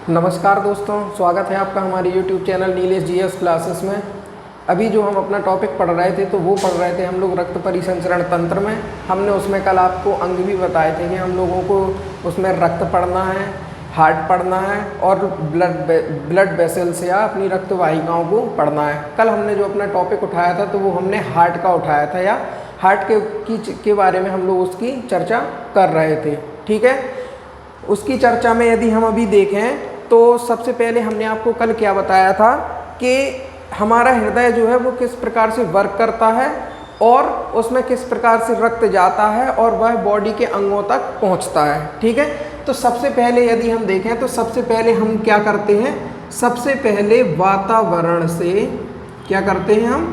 नमस्कार दोस्तों, स्वागत है आपका हमारे YouTube channel Nilesh GS classes में। अभी जो हम अपना टॉपिक पढ़ रहे थे तो वो पढ़ रहे थे हम लोग रक्त परिसंचरण तंत्र में। हमने उसमें कल आपको अंग भी बताए थे कि हम लोगों को उसमें रक्त पढ़ना है, हार्ट पढ़ना है और ब्लड वेसल्स या अपनी रक्त वाहिकाओं को पढ़ना है। कल हमने जो अपना टॉपिक उठाया था तो वो हमने हार्ट का उठाया था या हार्ट के बारे में हम लोग उसकी चर्चा कर रहे थे। ठीक है, उसकी चर्चा में यदि हम अभी देखें तो सबसे पहले हमने आपको कल क्या बताया था कि हमारा हृदय जो है वो किस प्रकार से वर्क करता है और उसमें किस प्रकार से रक्त जाता है और वह बॉडी के अंगों तक पहुंचता है। ठीक है, तो सबसे पहले यदि हम देखें तो सबसे पहले हम क्या करते हैं, सबसे पहले वातावरण से क्या करते हैं, हम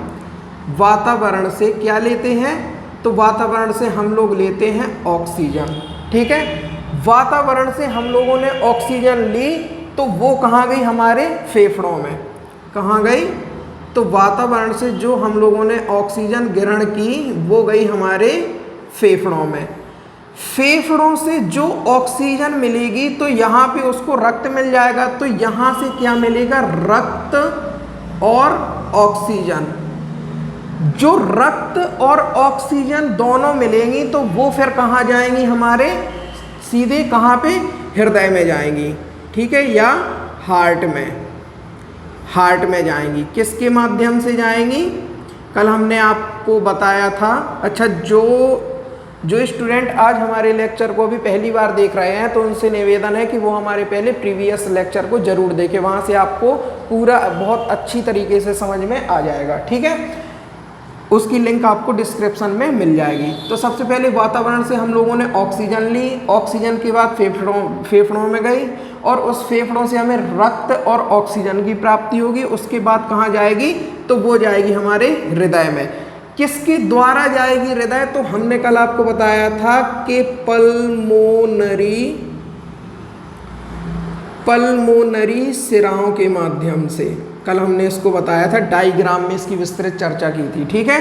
वातावरण से क्या लेते हैं, तो वातावरण से हम लोग लेते हैं ऑक्सीजन। ठीक है, वातावरण से हम लोगों ने ऑक्सीजन ली तो वो कहाँ गई, हमारे फेफड़ों में। कहाँ गई, तो वातावरण से जो हम लोगों ने ऑक्सीजन ग्रहण की वो गई हमारे फेफड़ों में। फेफड़ों से जो ऑक्सीजन मिलेगी तो यहाँ पे उसको रक्त मिल जाएगा, तो यहाँ से क्या मिलेगा, रक्त और ऑक्सीजन। जो रक्त और ऑक्सीजन दोनों मिलेंगी तो वो फिर कहाँ जाएंगी, हमारे सीधे कहाँ पे, हृदय में जाएंगी। ठीक है, या हार्ट में जाएंगी। किसके माध्यम से जाएंगी, कल हमने आपको बताया था। अच्छा, जो स्टूडेंट आज हमारे लेक्चर को भी पहली बार देख रहे हैं तो उनसे निवेदन है कि वो हमारे पहले प्रीवियस लेक्चर को जरूर देखें, वहाँ से आपको पूरा बहुत अच्छी तरीके से समझ में आ जाएगा। ठीक है, उसकी लिंक आपको डिस्क्रिप्शन में मिल जाएगी। तो सबसे पहले वातावरण से हम लोगों ने ऑक्सीजन ली, ऑक्सीजन के बाद फेफड़ों में गई और उस फेफड़ों से हमें रक्त और ऑक्सीजन की प्राप्ति होगी। उसके बाद कहाँ जाएगी, तो वो जाएगी हमारे हृदय में। किसके द्वारा जाएगी हृदय, तो हमने कल आपको बताया था कि पल्मोनरी सिराओं के माध्यम से। कल हमने इसको बताया था, डायग्राम में इसकी विस्तृत चर्चा की थी। ठीक है,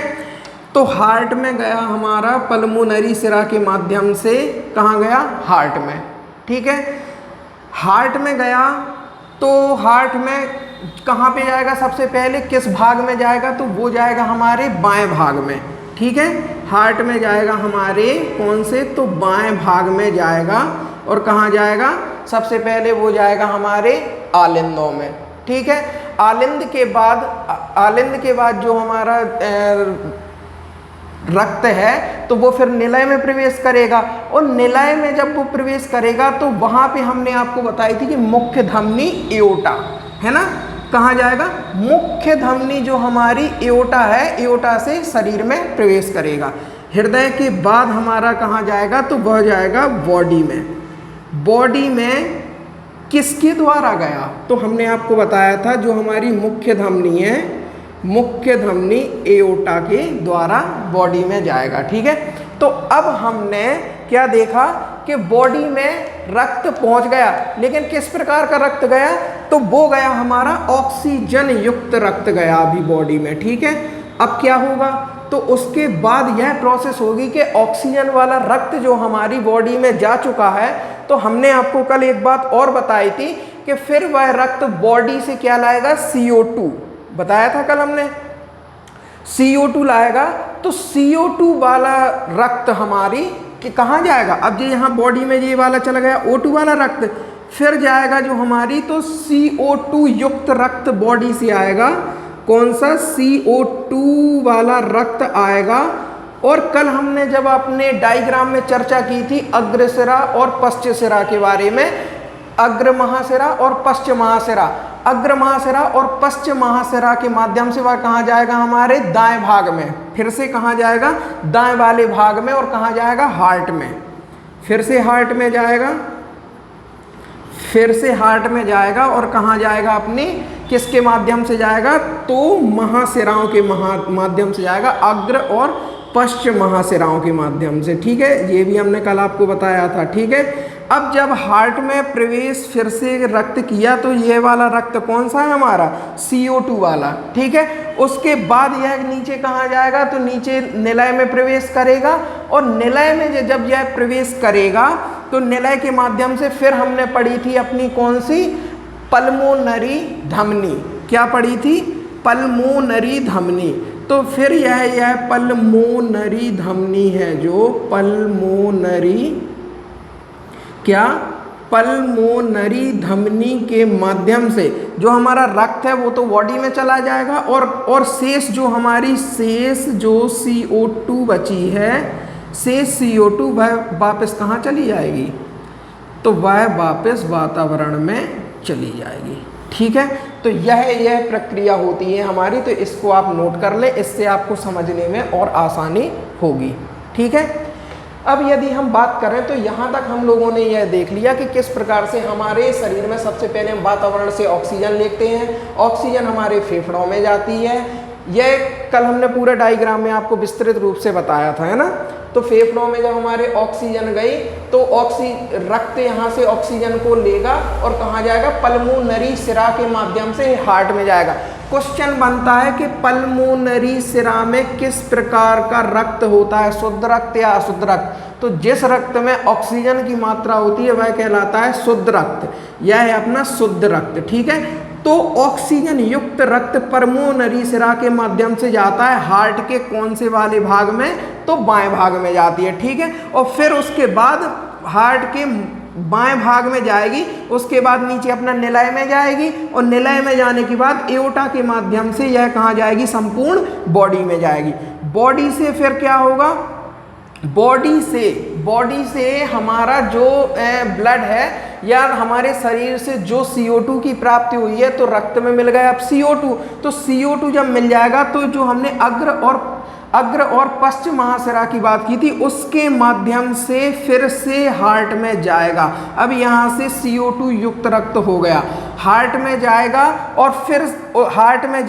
तो हार्ट में गया हमारा पल्मोनरी सिरा के माध्यम से, कहाँ गया, हार्ट में। ठीक है, हार्ट में गया तो हार्ट में कहाँ पे जाएगा, सबसे पहले किस भाग में जाएगा, तो वो जाएगा हमारे बाएं भाग में। ठीक है, हार्ट में जाएगा हमारे कौन से, तो बाएं भाग में जाएगा। और कहाँ जाएगा, सबसे पहले वो जाएगा हमारे आलिंदों में। ठीक है, आलिंद के बाद जो हमारा रक्त है तो वो फिर निलय में प्रवेश करेगा और निलय में जब वो प्रवेश करेगा तो वहाँ पे हमने आपको बताई थी कि मुख्य धमनी एओर्टा है ना, कहाँ जाएगा, मुख्य धमनी जो हमारी एओर्टा है, एओर्टा से शरीर में प्रवेश करेगा। हृदय के बाद हमारा कहाँ जाएगा, तो वह जाएगा बॉडी में। बॉडी में किसके द्वारा गया, तो हमने आपको बताया था जो हमारी मुख्य धमनी है, मुख्य धमनी एओर्टा के द्वारा बॉडी में जाएगा। ठीक है, तो अब हमने क्या देखा कि बॉडी में रक्त पहुंच गया, लेकिन किस प्रकार का रक्त गया, तो वो गया हमारा ऑक्सीजन युक्त रक्त गया अभी बॉडी में। ठीक है, अब क्या होगा, तो उसके बाद यह प्रोसेस होगी कि ऑक्सीजन वाला रक्त जो हमारी बॉडी में जा चुका है, तो हमने आपको कल एक बात और बताई थी कि फिर वह रक्त बॉडी से क्या लाएगा, CO2 बताया था कल हमने, CO2 लाएगा। तो CO2 वाला रक्त हमारी कि कहाँ जाएगा, अब ये यहाँ बॉडी में ये वाला चला गया O2 वाला रक्त, फिर जाएगा जो हमारी तो CO2 युक्त रक्त बॉडी से आएगा। कौन सा, CO2 वाला रक्त आएगा। और कल हमने जब अपने डायग्राम में चर्चा की थी अग्रसिरा और पश्चशिरा के बारे में, अग्र महाशिरा और पश्च महाशिरा, अग्र महाशिरा और पश्च महाशिरा के माध्यम से वह कहाँ जाएगा, हमारे दाएं भाग में। फिर से कहाँ जाएगा, दाएं वाले भाग में। और कहाँ जाएगा, हार्ट में। फिर से हार्ट में जाएगा, फिर से हार्ट में जाएगा और कहाँ जाएगा, अपने किसके माध्यम से जाएगा, तो महाशिराओं के माध्यम से जाएगा, अग्र और पश्च महाशिराओं के माध्यम से। ठीक है, ये भी हमने कल आपको बताया था। ठीक है, अब जब हार्ट में प्रवेश फिर से रक्त किया तो ये वाला रक्त कौन सा है हमारा, CO2 वाला। ठीक है, उसके बाद यह नीचे कहाँ जाएगा, तो नीचे निलय में प्रवेश करेगा। और निलय में जब यह प्रवेश करेगा तो निलय के माध्यम से फिर हमने पढ़ी थी अपनी कौन सी, पल्मोनरी धमनी, क्या पढ़ी थी? पल्मोनरी धमनी। तो फिर यह पल्मोनरी धमनी है, जो पल्मोनरी, क्या? पल्मोनरी धमनी के माध्यम से जो हमारा रक्त है वो तो बॉडी में चला जाएगा, और शेष जो हमारी जो CO2 बची है, शेष CO2 वह वापस कहाँ चली जाएगी? तो वह वापस वातावरण में चली जाएगी। ठीक है, तो यह प्रक्रिया होती है हमारी, तो इसको आप नोट कर ले, इससे आपको समझने में और आसानी होगी। ठीक है, अब यदि हम बात करें तो यहाँ तक हम लोगों ने यह देख लिया कि किस प्रकार से हमारे शरीर में सबसे पहले हम वातावरण से ऑक्सीजन लेते हैं, ऑक्सीजन हमारे फेफड़ों में जाती है। यह कल हमने पूरे डायग्राम में आपको विस्तृत रूप से बताया था, है ना। तो फेफड़ों में जब हमारे ऑक्सीजन गई तो रक्त यहाँ से ऑक्सीजन को लेगा और कहाँ जाएगा? पल्मोनरी सिरा के माध्यम से हार्ट में जाएगा। क्वेश्चन बनता है कि पल्मोनरी सिरा में किस प्रकार का रक्त होता है, शुद्ध रक्त या अशुद्ध रक्त? तो जिस रक्त में ऑक्सीजन की मात्रा होती है वह कहलाता है शुद्ध रक्त, यह है अपना शुद्ध रक्त। ठीक है, तो ऑक्सीजन युक्त रक्त पल्मोनरी सिरा के माध्यम से जाता है हार्ट के कौन से वाले भाग में? तो बाएं भाग में जाती है। ठीक है, और फिर उसके बाद हार्ट के बाएं भाग में जाएगी, उसके बाद नीचे अपना निलय में जाएगी, और निलय में जाने के बाद एओर्टा के माध्यम से यह कहाँ जाएगी? संपूर्ण बॉडी में जाएगी। बॉडी से फिर क्या होगा? बॉडी से हमारा जो ब्लड है या हमारे शरीर से जो CO2 की प्राप्ति हुई है तो रक्त में मिल गया अब CO2। तो CO2 जब मिल जाएगा तो जो हमने अग्र और पश्चिम महाशिरा की बात की थी उसके माध्यम से फिर से हार्ट में जाएगा। अब यहाँ से CO2 युक्त रक्त हो गया, हार्ट में जाएगा, और फिर हार्ट में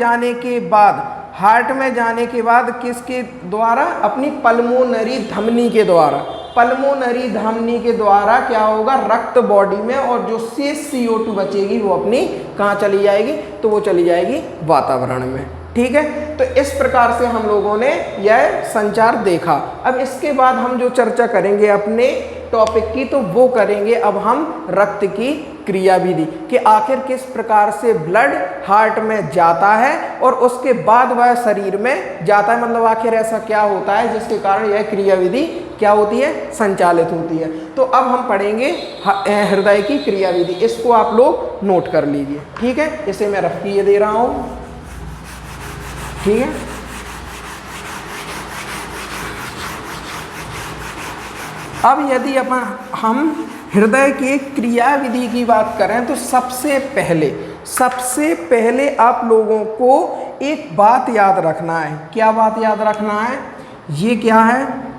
जाने के बाद किसके द्वारा? अपनी पल्मोनरी धमनी के द्वारा। पल्मोनरी धमनी के द्वारा क्या होगा? रक्त बॉडी में, और जो शेष CO2 बचेगी वो अपनी कहाँ चली जाएगी? तो वो चली जाएगी वातावरण में। ठीक है, तो इस प्रकार से हम लोगों ने यह संचार देखा। अब इसके बाद हम जो चर्चा करेंगे अपने टॉपिक की, तो वो करेंगे अब हम रक्त की क्रियाविधि कि आखिर किस प्रकार से ब्लड हार्ट में जाता है और उसके बाद वह शरीर में जाता है, मतलब आखिर ऐसा क्या होता है जिसके कारण यह क्रियाविधि क्या होती है? संचालित होती है। तो अब हम पढ़ेंगे हृदय की क्रियाविधि, इसको आप लोग नोट कर लीजिए। ठीक है, इसे मैं रफ किए दे रहा हूँ। ठीक है, अब यदि हम हृदय की क्रियाविधि की बात करें तो सबसे पहले आप लोगों को एक बात याद रखना है। क्या बात याद रखना है? ये क्या है?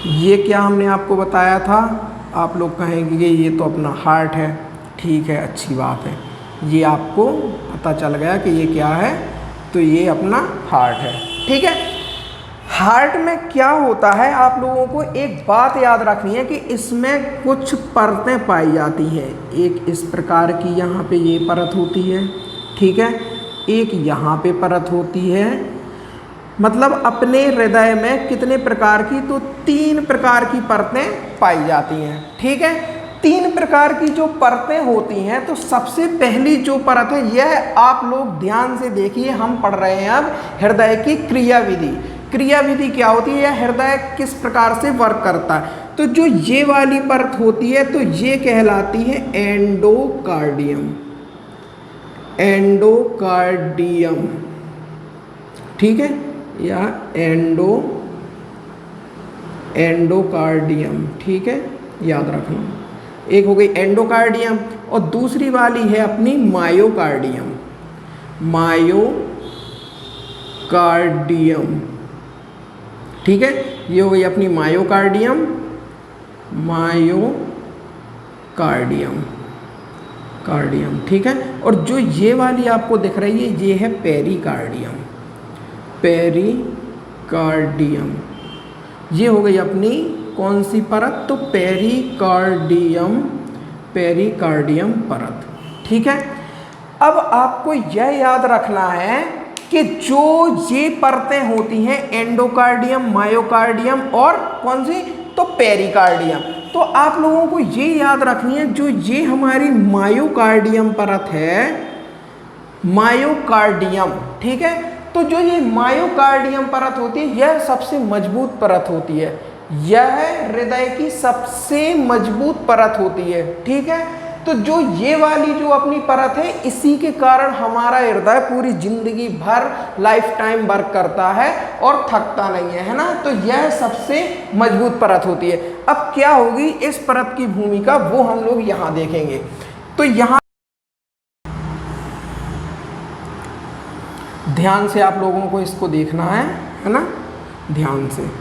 ये क्या हमने आपको बताया था? आप लोग कहेंगे कि ये तो अपना हार्ट है। ठीक है, अच्छी बात है, ये आपको पता चल गया कि ये क्या है, तो ये अपना हार्ट है। ठीक है, हार्ट में क्या होता है आप लोगों को एक बात याद रखनी है कि इसमें कुछ परतें पाई जाती हैं। एक इस प्रकार की यहाँ पे ये परत होती है, ठीक है, एक यहाँ पे परत होती है। मतलब अपने हृदय में कितने प्रकार की? तो 3 प्रकार की परतें पाई जाती हैं। ठीक है, 3 प्रकार की जो परतें होती हैं, तो सबसे पहली जो परत है यह आप लोग ध्यान से देखिए, हम पढ़ रहे हैं अब हृदय की क्रियाविधि। क्रियाविधि क्या होती है? हृदय किस प्रकार से वर्क करता है? तो जो ये वाली परत होती है तो ये कहलाती है एंडोकार्डियम। एंडोकार्डियम, ठीक है, या एंडोकार्डियम, ठीक है, याद रखना। एक हो गई एंडोकार्डियम और दूसरी वाली है अपनी मायोकार्डियम। मायोकार्डियम, ठीक है, ये हो गई अपनी मायोकार्डियम। कार्डियम, ठीक है, और जो ये वाली आपको दिख रही है ये है पेरिकार्डियम। पेरिकार्डियम, ये हो गई अपनी कौन सी परत? तो पेरिकार्डियम परत। ठीक है, अब आपको यह याद रखना है कि जो ये परतें होती हैं एंडोकार्डियम, मायोकार्डियम और कौन सी? तो पेरिकार्डियम। तो आप लोगों को ये याद रखनी है, जो ये हमारी मायोकार्डियम परत है, मायोकार्डियम, ठीक है, तो जो ये मायोकार्डियम परत होती है यह सबसे मजबूत परत होती है, यह हृदय की सबसे मजबूत परत होती है, ठीक है। तो जो ये वाली जो अपनी परत है, इसी के कारण हमारा हृदय पूरी जिंदगी भर लाइफ टाइम वर्क करता है और थकता नहीं है ना। तो यह सबसे मजबूत परत होती है। अब क्या होगी इस परत की भूमिका, वो हम लोग यहाँ देखेंगे। तो यहाँ ध्यान से आप लोगों को इसको देखना है ना, ध्यान से।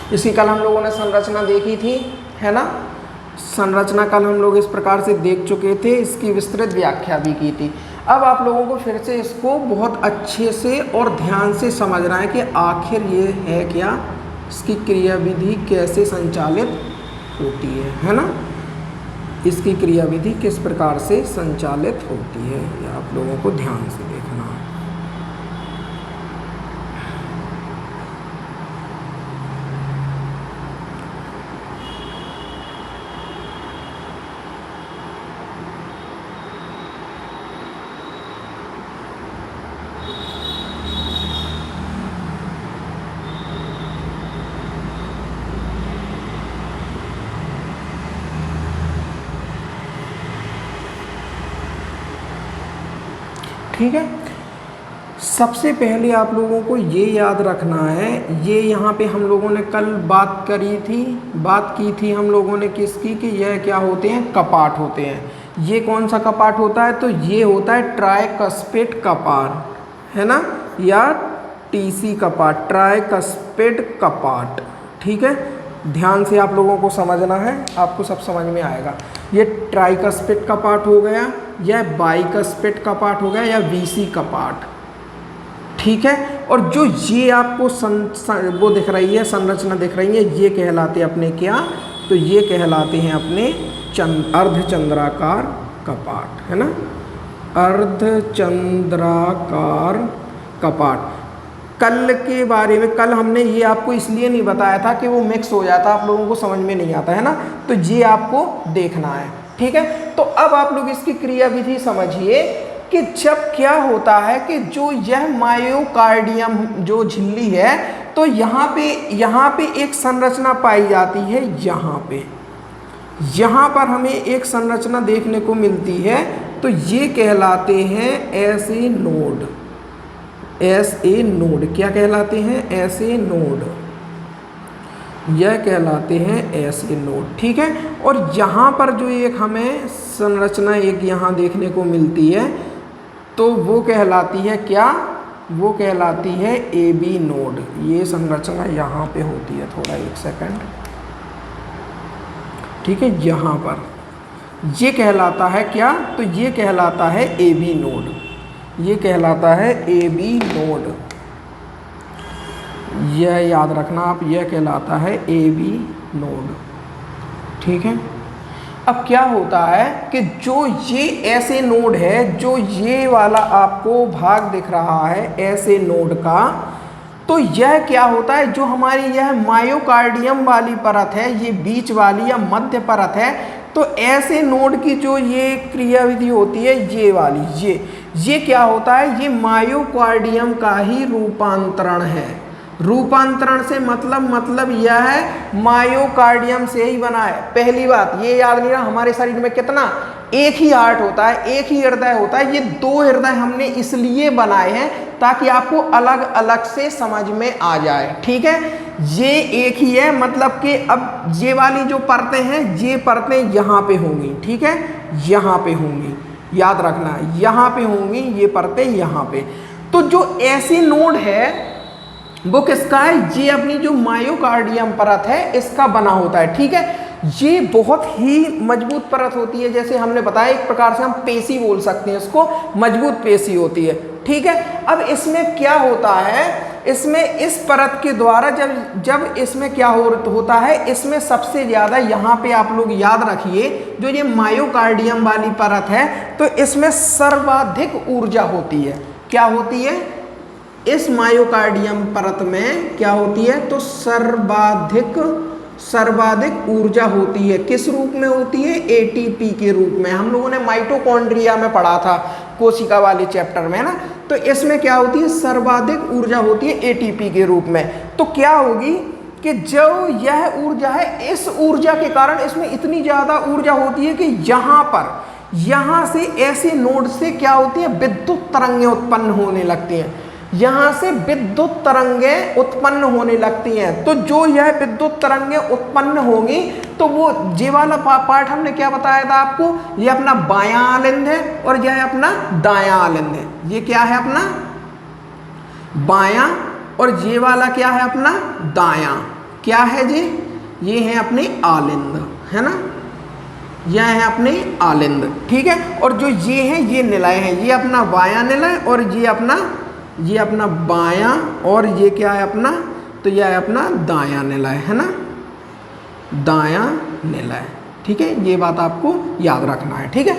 इसकी कल हम लोगों ने संरचना देखी थी, है ना। संरचना कल हम लोग इस प्रकार से देख चुके थे, इसकी विस्तृत व्याख्या भी की थी। अब आप लोगों को फिर से इसको बहुत अच्छे से और ध्यान से समझना है कि आखिर ये है क्या, इसकी क्रियाविधि कैसे संचालित होती है ना। इसकी क्रियाविधि किस प्रकार से संचालित होती है, ये आप लोगों को ध्यान से देखना है। ठीक है, सबसे पहले आप लोगों को ये याद रखना है, ये यहाँ पे हम लोगों ने कल बात की थी हम लोगों ने किसकी, कि यह क्या होते हैं, कपाट होते हैं। ये कौन सा कपाट होता है, तो ये होता है ट्राइकस्पिड कपाट, है ना, या टीसी कपाट, ट्राइकस्पिड कपाट। ठीक है, ध्यान से आप लोगों को समझना है, आपको सब समझ में आएगा। ये ट्राइकस्पिड कपाट हो गया, या बाइकस्पिड कपाट हो गया, या वीसी कपाट। ठीक है, और जो ये आपको वो दिख रही है, संरचना दिख रही है, ये कहलाते हैं अपने क्या, तो ये कहलाते हैं अपने अर्धचंद्राकार कपाट, है ना, अर्धचंद्राकार कपाट। कल के बारे में कल हमने ये आपको इसलिए नहीं बताया था कि वो मिक्स हो जाता, आप लोगों को समझ में नहीं आता, है ना, तो ये आपको देखना है। ठीक है, तो अब आप लोग इसकी क्रियाविधि समझिए कि जब क्या होता है कि जो यह मायोकार्डियम जो झिल्ली है, तो यहाँ पे एक संरचना पाई जाती है, यहाँ पर हमें एक संरचना देखने को मिलती है, तो ये कहलाते हैं ऐसे नोड। ऐसे नोड क्या कहलाते हैं, ऐसे नोड, यह कहलाते हैं ऐसे नोड। ठीक है, और यहाँ पर जो एक हमें संरचना एक यहाँ देखने को मिलती है, तो वो कहलाती है क्या, वो कहलाती है ए बी नोड। ये संरचना यहाँ पे होती है, थोड़ा एक सेकंड। ठीक है, यहाँ पर ये कहलाता है क्या, तो ये कहलाता है ए बी नोड, ये कहलाता है ए बी नोड, यह याद रखना आप, यह कहलाता है ए बी नोड। ठीक है, अब क्या होता है कि जो ये ऐसे नोड है, जो ये वाला आपको भाग दिख रहा है ऐसे नोड का, तो यह क्या होता है, जो हमारी यह मायोकार्डियम वाली परत है, ये बीच वाली या मध्य परत है, तो ऐसे नोड की जो ये क्रियाविधि होती है, ये वाली, ये क्या होता है, ये मायोकार्डियम का ही रूपांतरण है। रूपांतरण से मतलब यह है मायोकार्डियम से ही बना है। पहली बात ये याद नहीं रहा, हमारे शरीर में कितना, एक ही हार्ट होता है, एक ही हृदय होता है। ये दो हृदय हमने इसलिए बनाए हैं ताकि आपको अलग अलग से समझ में आ जाए। ठीक है, ये एक ही है, मतलब कि अब ये वाली जो परतें हैं, ये परतें यहाँ पे होंगी। ठीक है, यहाँ पे होंगी, याद रखना, यहाँ पे होंगी ये परतें, यहाँ पे। तो जो ऐसी नोड है वो किसका है, ये अपनी जो मायोकार्डियम परत है इसका बना होता है। ठीक है, ये बहुत ही मजबूत परत होती है, जैसे हमने बताया एक प्रकार से हम पेशी बोल सकते हैं इसको, मजबूत पेशी होती है। ठीक है, अब इसमें क्या होता है, इसमें इस परत के द्वारा जब इसमें क्या होता है, इसमें सबसे ज़्यादा यहाँ पे आप लोग याद रखिए, जो ये मायोकार्डियम वाली परत है तो इसमें सर्वाधिक ऊर्जा होती है। क्या होती है, इस मायोकार्डियम परत में क्या होती है, तो सर्वाधिक ऊर्जा होती है। किस रूप में होती है, एटीपी के रूप में। हम लोगों ने माइटोकॉन्ड्रिया में पढ़ा था कोशिका वाले चैप्टर में ना, तो इसमें क्या होती है, सर्वाधिक ऊर्जा होती है एटीपी के रूप में। तो क्या होगी कि जो यह ऊर्जा है, इस ऊर्जा के कारण इसमें इतनी ज़्यादा ऊर्जा होती है कि यहाँ से ऐसे नोड से क्या होती है, विद्युत तरंगें उत्पन्न होने लगती हैं। यहाँ से विद्युत तरंगें उत्पन्न होने लगती हैं। तो जो यह विद्युत तरंगें उत्पन्न होंगी तो वो ये वाला पार्ट हमने क्या बताया था आपको, ये अपना बायां आलिंद है और यह अपना दायां आलिंद है। ये क्या है, अपना बायां, और ये वाला क्या है, अपना दायां। क्या है ये है अपने आलिंद, है ना, यह है अपने आलिंद। ठीक है, और जो ये है ये निलय है, ये अपना बायां निलय और ये अपना बायां, और ये क्या है अपना, तो यह है अपना दायां निलय, है ना, दायां निलय। ठीक है, ये बात आपको याद रखना है। ठीक है,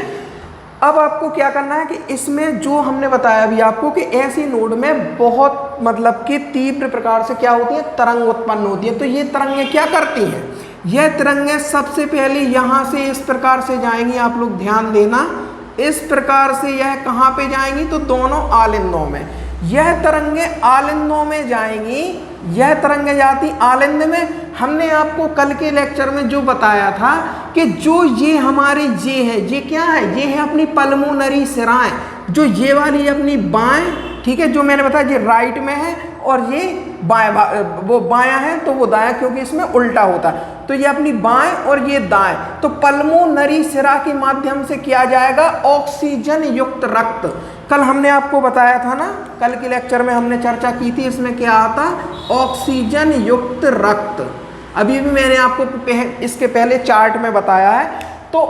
अब आपको क्या करना है कि इसमें जो हमने बताया अभी आपको कि ऐसी नोड में बहुत मतलब कि तीव्र प्रकार से क्या होती है, तरंग उत्पन्न होती है। तो ये तरंगें क्या करती हैं, यह तरंगें सबसे पहले यहाँ से इस प्रकार से जाएंगी, आप लोग ध्यान देना, इस प्रकार से यह कहाँ पे जाएंगी, तो दोनों आलिंदों में। यह तरंगें आलिंदों में जाएंगी, यह तरंगें जाती आलिंद में। हमने आपको कल के लेक्चर में जो बताया था कि जो ये हमारी ये क्या है, ये है अपनी पल्मोनरी सिराएं, जो ये वाली अपनी बाएं, ठीक है, जो मैंने बताया ये राइट में है और ये वो बायां है, तो वो दायां, क्योंकि इसमें उल्टा होता है। तो ये अपनी बाएं और ये दाएं, तो पल्मोनरी सिरा के माध्यम से किया जाएगा ऑक्सीजन युक्त रक्त। कल हमने आपको बताया था ना, कल के लेक्चर में हमने चर्चा की थी, इसमें क्या आता, ऑक्सीजन युक्त रक्त। अभी भी मैंने आपको इसके पहले चार्ट में बताया है। तो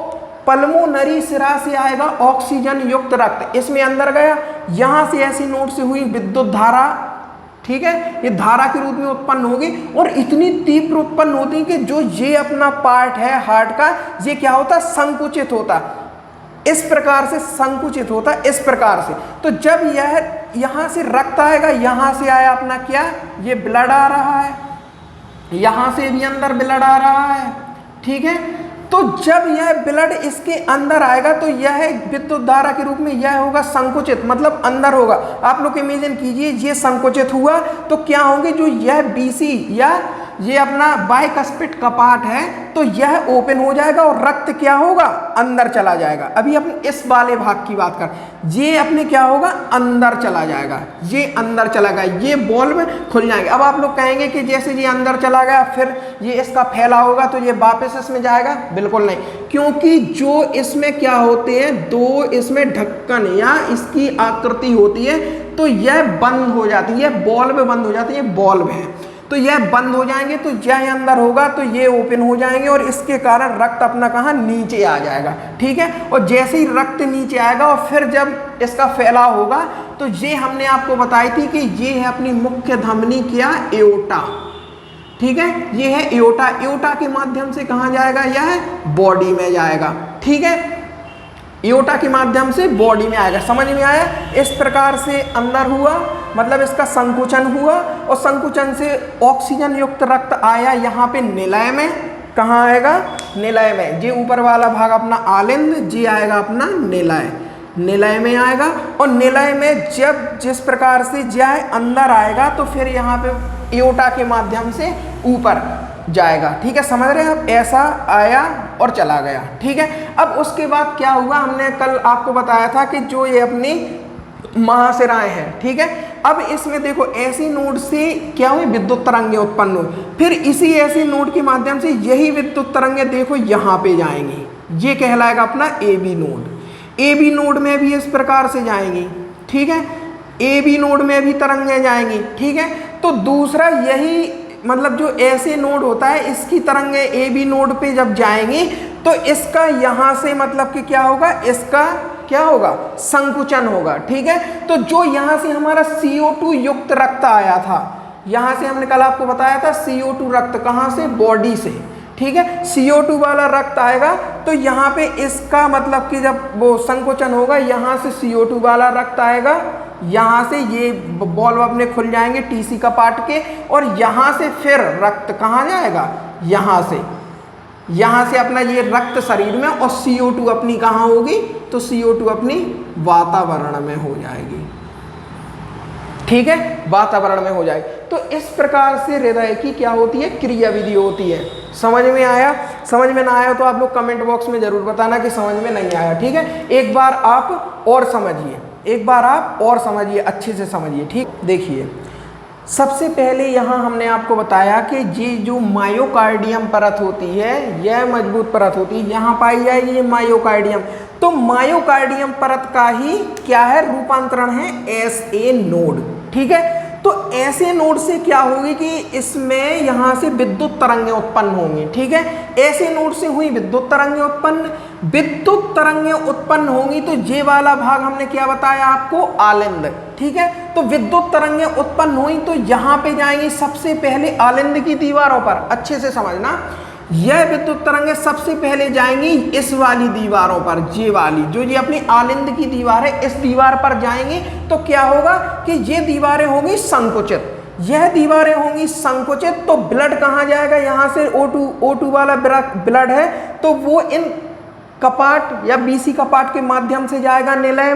पल्मोनरी सिरा से आएगा ऑक्सीजन युक्त रक्त, इसमें अंदर गया, यहाँ से ऐसी नोड से हुई विद्युत धारा, ठीक है, ये धारा के रूप में उत्पन्न होगी और इतनी तीव्र उत्पन्न होती कि जो ये अपना पार्ट है हार्ट का, ये क्या होता, संकुचित होता, इस प्रकार से संकुचित होता, इस प्रकार से। तो जब यह यहाँ से रक्त आएगा, यहाँ से आया अपना क्या, ये ब्लड आ रहा है, यहाँ से भी अंदर ब्लड आ रहा है, ठीक है। तो जब यह ब्लड इसके अंदर आएगा तो यह विद्युत धारा के रूप में यह होगा संकुचित, मतलब अंदर होगा। आप लोग इमेजिन कीजिए ये संकुचित हुआ तो क्या होंगे, जो यह बीसी या ये अपना बाइकस्पिड कपाट है तो यह ओपन हो जाएगा और रक्त क्या होगा, अंदर चला जाएगा। अभी अपने इस वाले भाग की बात कर, ये अपने क्या होगा, अंदर चला जाएगा, ये अंदर चला गया, ये बॉल्व खुल जाएंगे। अब आप लोग कहेंगे कि जैसे ये अंदर चला गया फिर ये इसका फैला होगा तो ये वापस इसमें जाएगा, बिल्कुल नहीं, क्योंकि जो इसमें क्या होते हैं, दो इसमें ढक्कन या इसकी आकृति होती है तो यह बंद हो जाती है, बॉल्व बंद हो जाती है, बॉल्व है तो यह बंद हो जाएंगे, तो यह अंदर होगा तो ये ओपन हो जाएंगे और इसके कारण रक्त अपना कहाँ, नीचे आ जाएगा, ठीक है। और जैसे ही रक्त नीचे आएगा और फिर जब इसका फैलाव होगा तो ये हमने आपको बताई थी कि ये है अपनी मुख्य धमनी, क्या, एओर्टा, ठीक है, ये है एओर्टा। एओर्टा के माध्यम से कहाँ जाएगा, यह बॉडी में जाएगा, ठीक है, एओर्टा के माध्यम से बॉडी में आएगा। समझ में आया, इस प्रकार से अंदर हुआ, मतलब इसका संकुचन हुआ और संकुचन से ऑक्सीजन युक्त रक्त आया यहाँ पे निलय में, कहाँ आएगा, निलय में। ये ऊपर वाला भाग अपना आलिंद, जी आएगा अपना निलय, निलय में आएगा। और निलय में जब जिस प्रकार से यह अंदर आएगा तो फिर यहाँ पे एओर्टा के माध्यम से ऊपर जाएगा, ठीक है, समझ रहे हैं आप, ऐसा आया और चला गया, ठीक है। अब उसके बाद क्या हुआ, हमने कल आपको बताया था कि जो ये अपनी महाशिराएं हैं, ठीक है। अब इसमें देखो ऐसी नोड से क्या हुई, विद्युत तरंगें उत्पन्न हुई, फिर इसी ऐसी नोड के माध्यम से यही विद्युत तरंगें देखो यहाँ पे जाएंगी, ये कहलाएगा अपना A B node. A B node में भी इस प्रकार से जाएंगी, ठीक है। ए बी नोड में भी तरंगें जाएंगी, ठीक है। तो दूसरा यही मतलब जो ऐसे नोड होता है इसकी तरंगें ए बी नोड पे जब जाएंगी तो इसका यहाँ से मतलब कि क्या होगा, इसका क्या होगा, संकुचन होगा, ठीक है। तो जो यहाँ से हमारा CO2 युक्त रक्त आया था, यहाँ से हमने कल आपको बताया था CO2 रक्त कहाँ से, बॉडी से, ठीक है। CO2 वाला रक्त आएगा तो यहाँ पे इसका मतलब कि जब वो संकोचन होगा यहाँ से CO2 वाला रक्त आएगा, यहाँ से ये बॉल्व अपने खुल जाएंगे TC कपाट के, और यहाँ से फिर रक्त कहाँ जाएगा, यहाँ से अपना ये रक्त शरीर में, और CO2 अपनी कहाँ होगी, तो CO2 अपनी वातावरण में हो जाएगी, ठीक है, वातावरण में हो जाएगी। तो इस प्रकार से हृदय की क्या होती है, क्रियाविधि होती है। समझ में आया? समझ में ना आया तो आप लोग कमेंट बॉक्स में जरूर बताना कि समझ में नहीं आया, ठीक है। एक बार आप और समझिए, एक बार आप और समझिए, अच्छे से समझिए, ठीक। देखिए सबसे पहले यहाँ हमने आपको बताया कि ये जो मायोकार्डियम परत होती है, यह मजबूत परत होती है, यहाँ पाई जाएगी ये मायोकार्डियम। तो मायोकार्डियम परत का ही क्या है, रूपांतरण है SA नोड, ठीक है। तो ऐसे नोड से क्या होगी कि इसमें यहाँ से विद्युत तरंगें उत्पन्न होंगी, ठीक है। ऐसे नोड से हुई विद्युत तरंगें उत्पन्न होंगी तो ये वाला भाग हमने क्या बताया आपको, आलिंद, ठीक है। तो विद्युत तरंगें उत्पन्न हुई तो यहाँ पे जाएंगी सबसे पहले आलिंद की दीवारों पर, अच्छे से समझना, यह विद्युत तरंगें सबसे पहले जाएंगी इस वाली दीवारों पर, ये वाली जो ये अपनी आलिंद की दीवार है, इस दीवार पर जाएंगी तो क्या होगा कि ये दीवारें होंगी संकुचित, यह दीवारें होंगी संकुचित। तो ब्लड कहाँ जाएगा, यहाँ से O2 वाला ब्लड है तो वो इन कपाट या BC कपाट के माध्यम से जाएगा निलय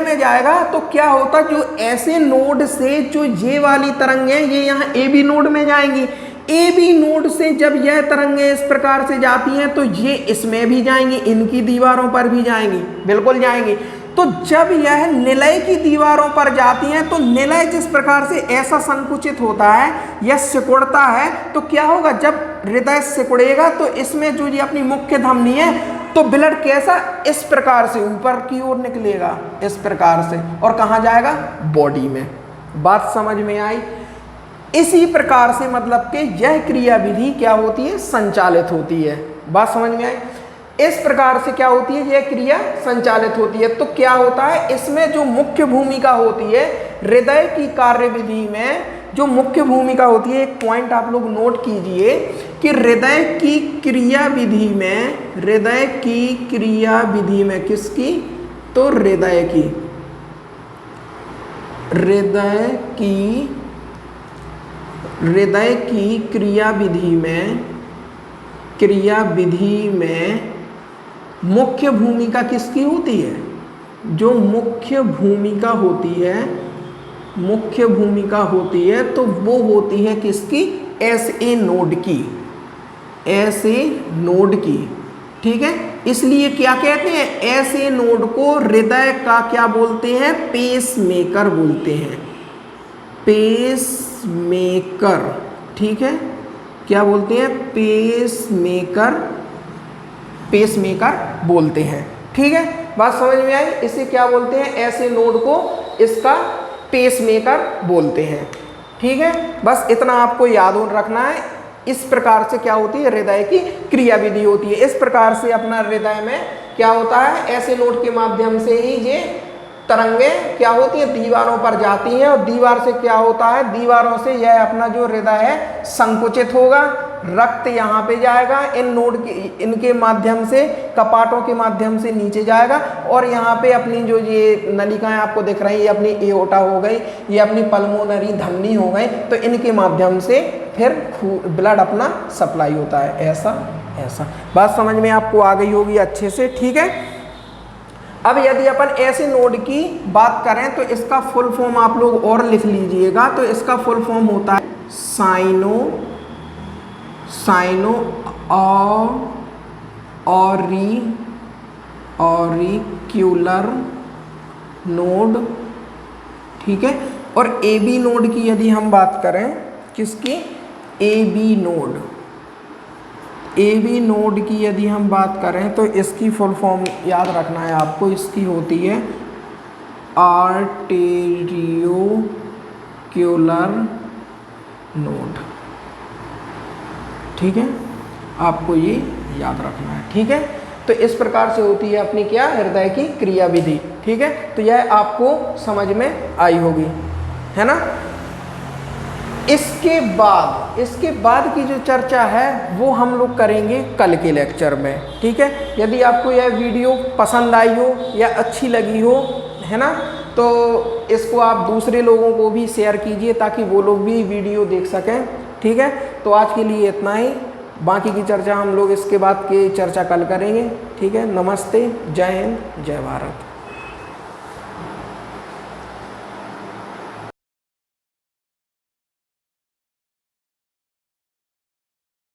में जाएगा। तो क्या होता, जो ऐसे नोड से जो ये वाली तरंगें ये यहाँ AB नोड में जाएंगी, AB नोड से जब यह तरंगें इस प्रकार से जाती हैं तो ये इसमें भी जाएंगी, इनकी दीवारों पर भी जाएंगी, बिल्कुल जाएंगी। तो जब यह निलय की दीवारों पर जाती हैं तो निलय जिस प्रकार से ऐसा संकुचित होता है या सिकुड़ता है, तो क्या होगा, जब हृदय सिकुड़ेगा तो इसमें जो ये अपनी मुख्य धमनी है तो ब्लड कैसा, इस प्रकार से ऊपर की ओर निकलेगा, इस प्रकार से, और कहाँ जाएगा, बॉडी में। बात समझ में आई? इसी प्रकार से मतलब कि यह क्रियाविधि क्या होती है, संचालित होती है। बात समझ में आई? इस प्रकार से क्या होती है, यह क्रिया संचालित होती है। तो क्या होता है, इसमें जो मुख्य भूमिका होती है हृदय की कार्यविधि में, जो मुख्य भूमिका होती है, एक पॉइंट आप लोग नोट कीजिए कि हृदय की क्रियाविधि में किसकी, तो हृदय की क्रियाविधि में मुख्य भूमिका किसकी होती है, जो मुख्य भूमिका होती है तो वो होती है किसकी, SA नोड की, ठीक है। इसलिए क्या कहते हैं, SA नोड को हृदय का क्या बोलते हैं, पेसमेकर बोलते हैं, पेसमेकर, ठीक है। क्या बोलते हैं, पेसमेकर बोलते हैं, ठीक है। बात समझ में आई? इसे क्या बोलते हैं, ऐसे नोड को इसका पेसमेकर बोलते हैं, ठीक है। बस इतना आपको याद रखना है। इस प्रकार से क्या होती है, हृदय की क्रियाविधि होती है। इस प्रकार से अपना हृदय में क्या होता है, ऐसे नोड के माध्यम से ही ये तरंगें क्या होती है, दीवारों पर जाती हैं, और दीवार से क्या होता है, दीवारों से यह अपना जो हृदय है संकुचित होगा, रक्त यहाँ पे जाएगा, इनके माध्यम से, कपाटों के माध्यम से नीचे जाएगा, और यहाँ पे अपनी जो ये नलिकाएं आपको दिख रही है, ये अपनी एओर्टा हो गई, ये अपनी पल्मोनरी धमनी हो गई, तो इनके माध्यम से फिर ब्लड अपना सप्लाई होता है, ऐसा। बात समझ में आपको आ गई होगी अच्छे से, ठीक है। अब यदि अपन ऐसे नोड की बात करें तो इसका फुल फॉर्म आप लोग और लिख लीजिएगा। तो इसका फुल फॉर्म होता है ऑरिक्यूलर नोड, ठीक है। और AB नोड की यदि हम बात करें, किसकी, AB नोड की यदि हम बात करें तो इसकी फुल फॉर्म याद रखना है आपको, इसकी होती है आर्टेरियोक्युलर नोड। ठीक है, आपको ये याद रखना है। ठीक है, तो इस प्रकार से होती है अपनी क्या, हृदय की क्रिया विधि। ठीक है, तो यह आपको समझ में आई होगी, है ना। इसके बाद की जो चर्चा है वो हम लोग करेंगे कल के लेक्चर में। ठीक है, यदि आपको यह वीडियो पसंद आई हो या अच्छी लगी हो, है ना, तो इसको आप दूसरे लोगों को भी शेयर कीजिए ताकि वो लोग भी वीडियो देख सकें। ठीक है, तो आज के लिए इतना ही, बाकी की चर्चा हम लोग इसके बाद की चर्चा कल करेंगे। ठीक है, नमस्ते, जय हिंद, जय भारत।